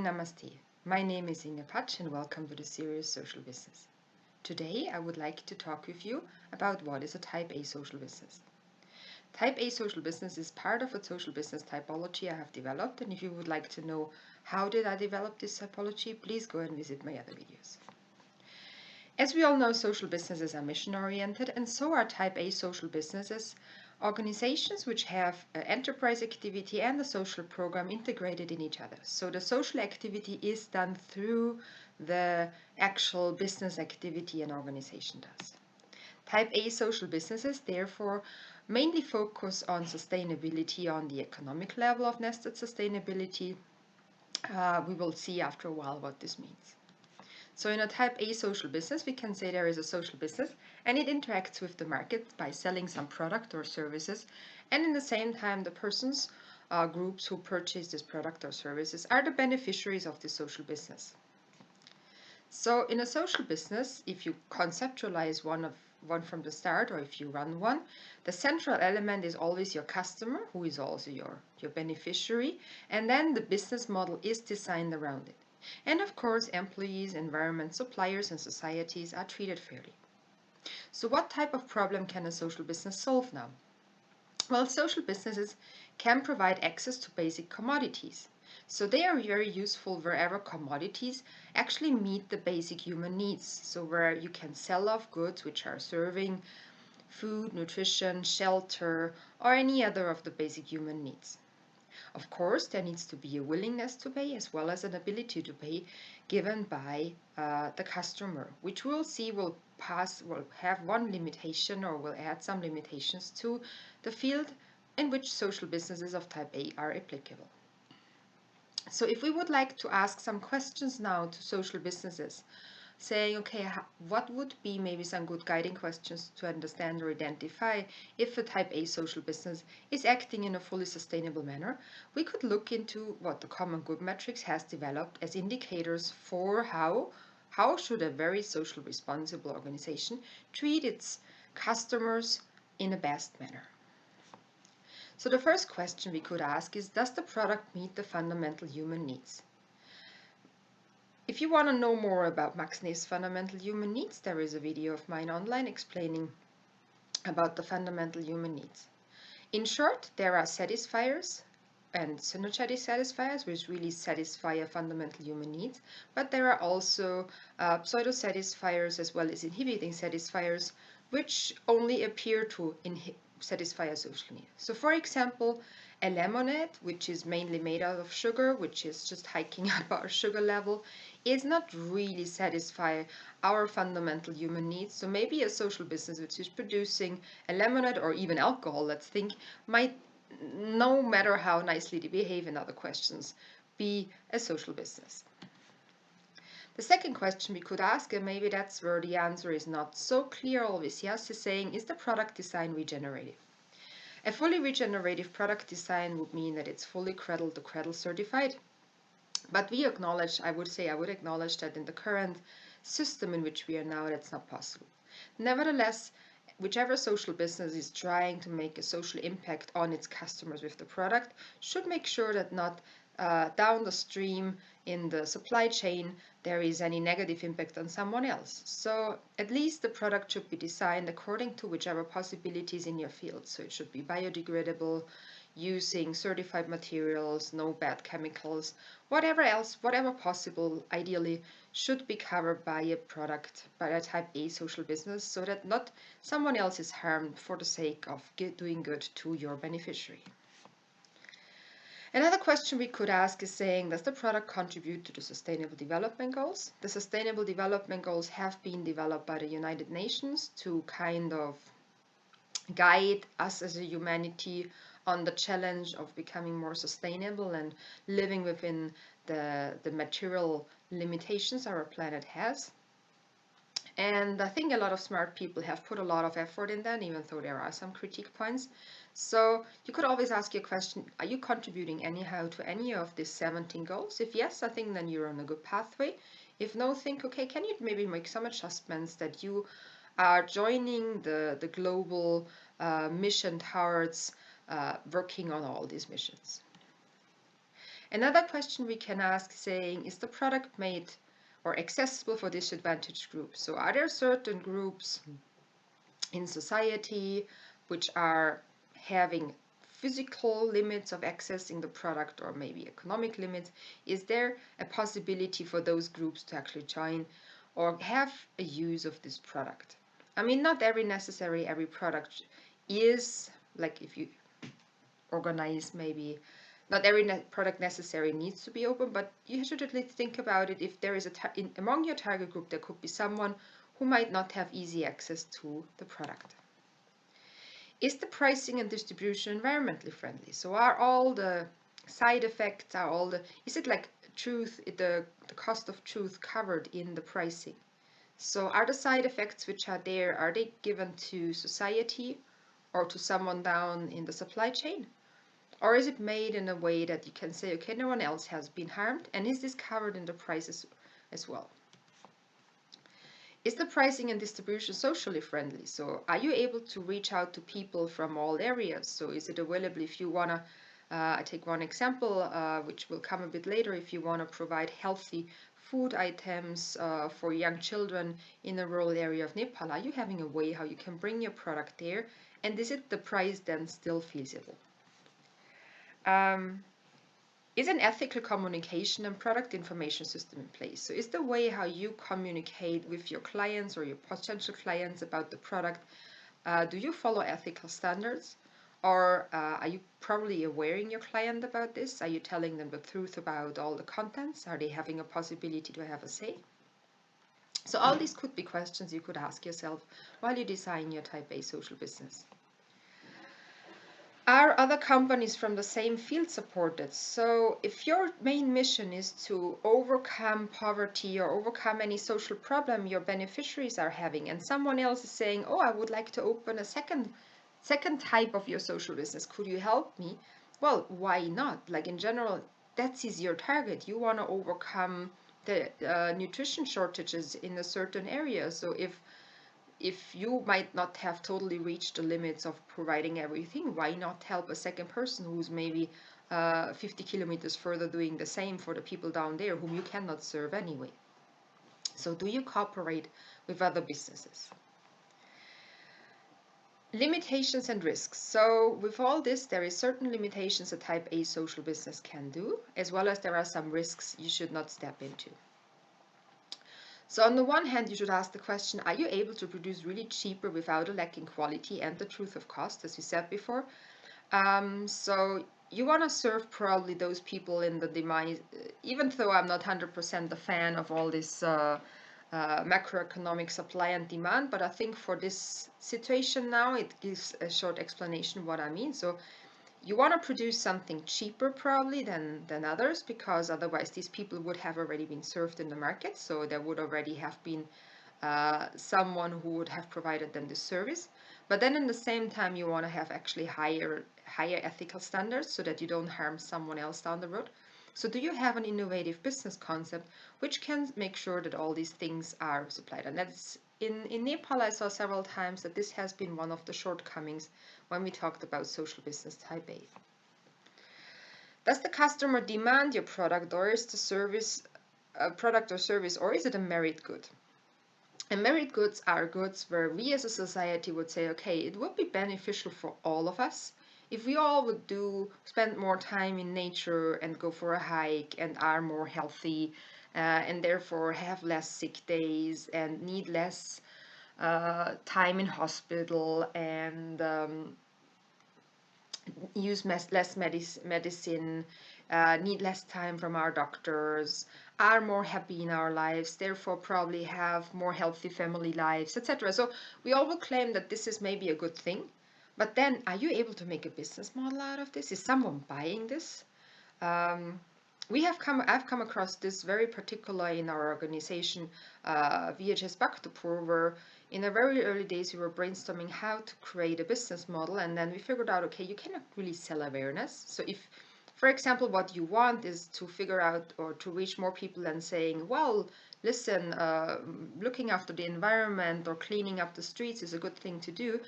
and Namaste. My name is Inge Patsch and welcome to the series Social Business. Today I would like to talk with you about what is a Type A social business. Type A social business is part of a social business typology I have developed, and if you would like to know how did I develop this typology, please go and visit my other videos. As we all know, social businesses are mission-oriented, and so are Type A social businesses, organizations which have enterprise activity and the social program integrated in each other. So the social activity is done through the actual business activity an organization does. Type A social businesses therefore mainly focus on sustainability on the economic level of nested sustainability. We will see after a while what this means. So in a Type A social business, we can say there is a social business and it interacts with the market by selling some product or services, and in the same time the persons, groups who purchase this product or services are the beneficiaries of this social business. So in a social business, if you conceptualize one from the start, or if you run one, the central element is always your customer, who is also your beneficiary, and then the business model is designed around it. And of course, employees, environment, suppliers, and societies are treated fairly. So what type of problem can a social business solve now? Well, social businesses can provide access to basic commodities. So they are very useful wherever commodities actually meet the basic human needs. So where you can sell off goods which are serving food, nutrition, shelter, or any other of the basic human needs. Of course, there needs to be a willingness to pay as well as an ability to pay given by the customer, which we'll see will have one limitation or will add some limitations to the field in which social businesses of Type A are applicable. So if we would like to ask some questions now to social businesses, saying, okay, what would be maybe some good guiding questions to understand or identify if a Type A social business is acting in a fully sustainable manner, we could look into what the Common Good Matrix has developed as indicators for how should a very social responsible organization treat its customers in a best manner. So the first question we could ask is, does the product meet the fundamental human needs? If you want to know more about Max Neef's fundamental human needs, there is a video of mine online explaining about the fundamental human needs. In short, there are satisfiers and synergetic satisfiers, which really satisfy a fundamental human needs, but there are also pseudo-satisfiers as well as inhibiting satisfiers, which only appear to satisfy a social need. So for example, a lemonade, which is mainly made out of sugar, which is just hiking up our sugar level, is not really satisfy our fundamental human needs. So maybe a social business which is producing a lemonade or even alcohol, let's think, might, no matter how nicely they behave in other questions, be a social business. The second question we could ask, and maybe that's where the answer is not so clear always, yes, is saying, is the product design regenerative? A fully regenerative product design would mean that it's fully cradle-to-cradle certified. But I would acknowledge that in the current system in which we are now, that's not possible. Nevertheless, whichever social business is trying to make a social impact on its customers with the product should make sure that not down the stream in the supply chain there is any negative impact on someone else. So at least the product should be designed according to whichever possibilities in your field. So it should be biodegradable, using certified materials, no bad chemicals, whatever possible, ideally should be covered by a product, by a Type A social business, so that not someone else is harmed for the sake of doing good to your beneficiary. Another question we could ask is saying, does the product contribute to the Sustainable Development Goals? The Sustainable Development Goals have been developed by the United Nations to kind of guide us as a humanity on the challenge of becoming more sustainable and living within the material limitations our planet has. And I think a lot of smart people have put a lot of effort in that, even though there are some critique points. So you could always ask your question, are you contributing anyhow to any of these 17 goals? If yes, I think then you're on a good pathway. If no, think, okay, can you maybe make some adjustments that you are joining the global mission towards working on all these missions? Another question we can ask saying, is the product made or accessible for disadvantaged groups? So are there certain groups in society which are having physical limits of accessing the product, or maybe economic limits? Is there a possibility for those groups to actually join or have a use of this product? I mean, not every product is like, if you organize, maybe not every product necessary needs to be open, but you should at least think about it. If there is among your target group, there could be someone who might not have easy access to the product. Is the pricing and distribution environmentally friendly? So are all the side effects, is it like the cost of truth covered in the pricing? So are the side effects which are there, are they given to society or to someone down in the supply chain? Or is it made in a way that you can say, okay, no one else has been harmed, and is this covered in the prices as well? Is the pricing and distribution socially friendly? So are you able to reach out to people from all areas? So is it available if you want to, I take one example, which will come a bit later, if you want to provide healthy food items for young children in a rural area of Nepal, are you having a way how you can bring your product there? And is it the price then still feasible? Is an ethical communication and product information system in place? So is the way how you communicate with your clients or your potential clients about the product, do you follow ethical standards? Or are you probably awareing your client about this? Are you telling them the truth about all the contents? Are they having a possibility to have a say? So all these could be questions you could ask yourself while you design your Type A social business. Are other companies from the same field supported? So if your main mission is to overcome poverty or overcome any social problem your beneficiaries are having, and someone else is saying, oh, I would like to open a second type of your social business, could you help me? Well, why not? Like, in general, that is your target. You want to overcome the nutrition shortages in a certain area. So if you might not have totally reached the limits of providing everything, why not help a second person who's maybe 50 kilometers further doing the same for the people down there whom you cannot serve anyway? So do you cooperate with other businesses? Limitations and risks. So with all this, there is certain limitations a Type A social business can do, as well as there are some risks you should not step into. So on the one hand, you should ask the question, are you able to produce really cheaper without a lack in quality and the truth of cost, as we said before? So you want to serve probably those people in the demise, even though I'm not 100% a fan of all this macroeconomic supply and demand, but I think for this situation now, it gives a short explanation what I mean. So you want to produce something cheaper probably than others, because otherwise these people would have already been served in the market, so there would already have been someone who would have provided them the service. But then in the same time you want to have actually higher ethical standards so that you don't harm someone else down the road. So do you have an innovative business concept which can make sure that all these things are supplied? And that's in Nepal, I saw several times that this has been one of the shortcomings when we talked about social business Type A. Does the customer demand your product, or is the service a product or service, or is it a merit good? And merit goods are goods where we as a society would say, okay, it would be beneficial for all of us if we all would spend more time in nature and go for a hike and are more healthy, and therefore have less sick days and need less time in hospital, and use less medicine, need less time from our doctors, are more happy in our lives, therefore probably have more healthy family lives, etc. So we all will claim that this is maybe a good thing, but then are you able to make a business model out of this? Is someone buying this? I've come across this very particular in our organization, VHS Bhaktapur, where in the very early days we were brainstorming how to create a business model, and then we figured out, okay, you cannot really sell awareness. So if, for example, what you want is to figure out or to reach more people and saying, well, listen, looking after the environment or cleaning up the streets is a good thing to do,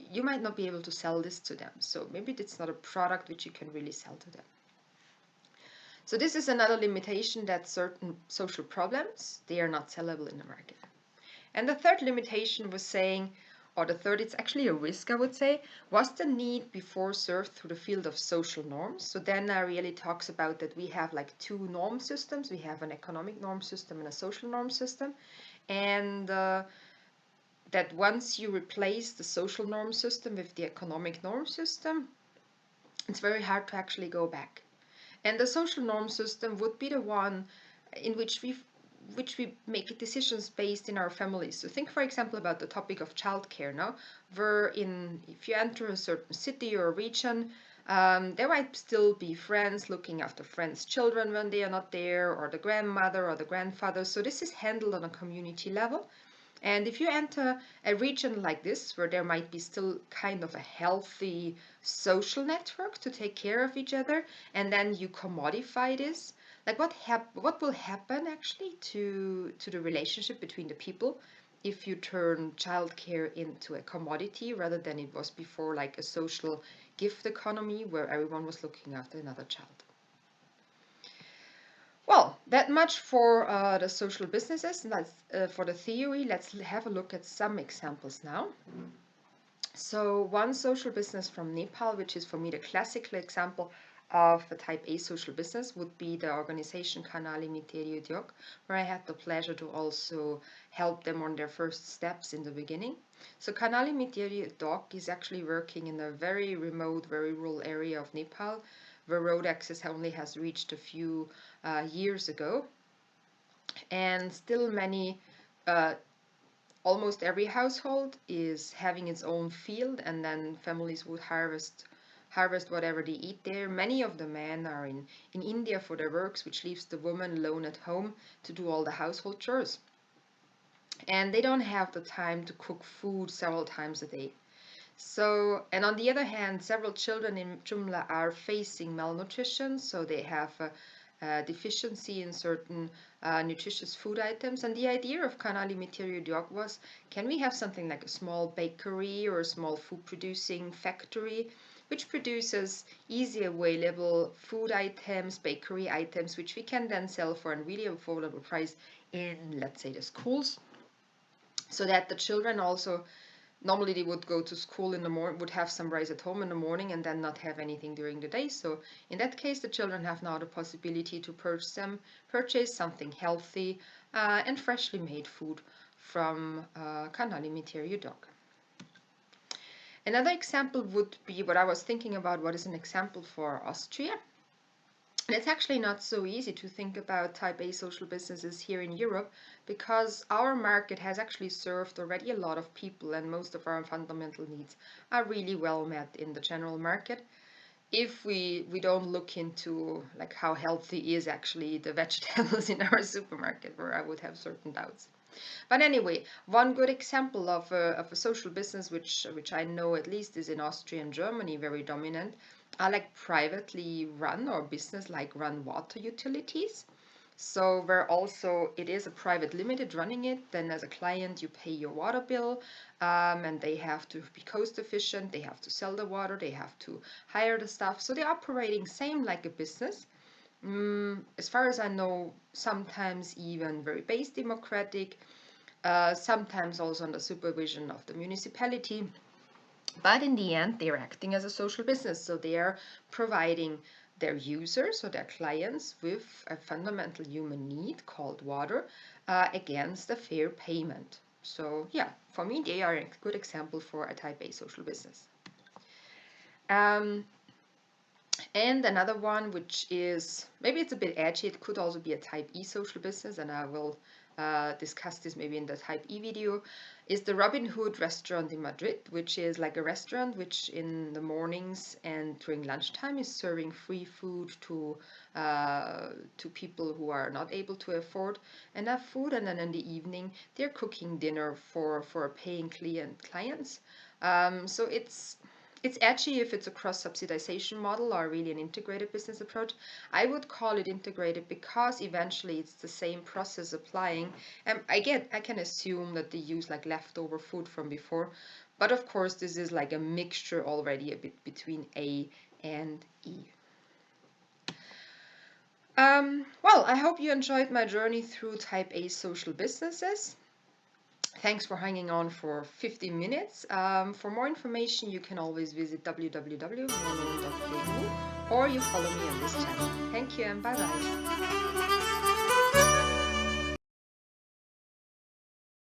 you might not be able to sell this to them. So maybe it's not a product which you can really sell to them. So this is another limitation, that certain social problems, they are not sellable in the market. And the third limitation was saying, or the third, it's actually a risk, I would say, was the need before served through the field of social norms. So then really talks about that we have like two norm systems. We have an economic norm system and a social norm system. And that once you replace the social norm system with the economic norm system, it's very hard to actually go back. And the social norm system would be the one in which we make decisions based in our families. So think, for example, about the topic of childcare now, where if you enter a certain city or region, there might still be friends looking after friends' children when they are not there, or the grandmother or the grandfather. So this is handled on a community level. And if you enter a region like this, where there might be still kind of a healthy social network to take care of each other, and then you commodify this, like what will happen actually to the relationship between the people if you turn childcare into a commodity rather than it was before, like a social gift economy where everyone was looking after another child. Well, that much for the social businesses. And that's for the theory. Let's have a look at some examples now. So one social business from Nepal, which is for me the classical example of a type A social business, would be the organization Kanali Miterio Udyog, where I had the pleasure to also help them on their first steps in the beginning. So Kanali Miterio Udyog is actually working in a very remote, very rural area of Nepal, where road access only has reached a few years ago. And still almost every household is having its own field, and then families would harvest whatever they eat there. Many of the men are in India for their works, which leaves the woman alone at home to do all the household chores. And they don't have the time to cook food several times a day. So, and on the other hand, several children in Jumla are facing malnutrition, so they have a deficiency in certain nutritious food items. And the idea of Kanali Miterio Udyog was, can we have something like a small bakery or a small food producing factory, which produces easy available food items, bakery items, which we can then sell for a really affordable price in, let's say, the schools, so that the children also, normally they would go to school in the morning, would have some rice at home in the morning and then not have anything during the day. So in that case, the children have now the possibility to purchase something healthy and freshly made food from Kanali Miterio Udyog. Another example would be what I was thinking about, what is an example for Austria. And it's actually not so easy to think about type A social businesses here in Europe, because our market has actually served already a lot of people, and most of our fundamental needs are really well met in the general market. If we don't look into like how healthy is actually the vegetables in our supermarket, where I would have certain doubts. But anyway, one good example of a social business, which I know at least is in Austria and Germany very dominant, are like privately run or business-like run water utilities. So where also it is a private limited running it, then as a client you pay your water bill, and they have to be cost efficient, they have to sell the water, they have to hire the staff. So they're operating same like a business. As far as I know, sometimes even very base democratic, sometimes also under supervision of the municipality. But in the end, they're acting as a social business. So they are providing their users or their clients with a fundamental human need called water against a fair payment. So yeah, for me, they are a good example for a type A social business. And another one, which is, maybe it's a bit edgy, it could also be a type E social business, and I will discuss this maybe in the type E video, is the Robin Hood restaurant in Madrid, which is like a restaurant which in the mornings and during lunchtime is serving free food to people who are not able to afford enough food, and then in the evening they're cooking dinner for paying clients. So it's edgy if it's a cross-subsidization model or really an integrated business approach. I would call it integrated because eventually it's the same process applying. I can assume that they use like leftover food from before, but of course this is like a mixture already a bit between A and E. Well, I hope you enjoyed my journey through Type A social businesses. Thanks for hanging on for 50 minutes. For more information, you can always visit www.mono.eu or you follow me on this channel. Thank you and bye bye.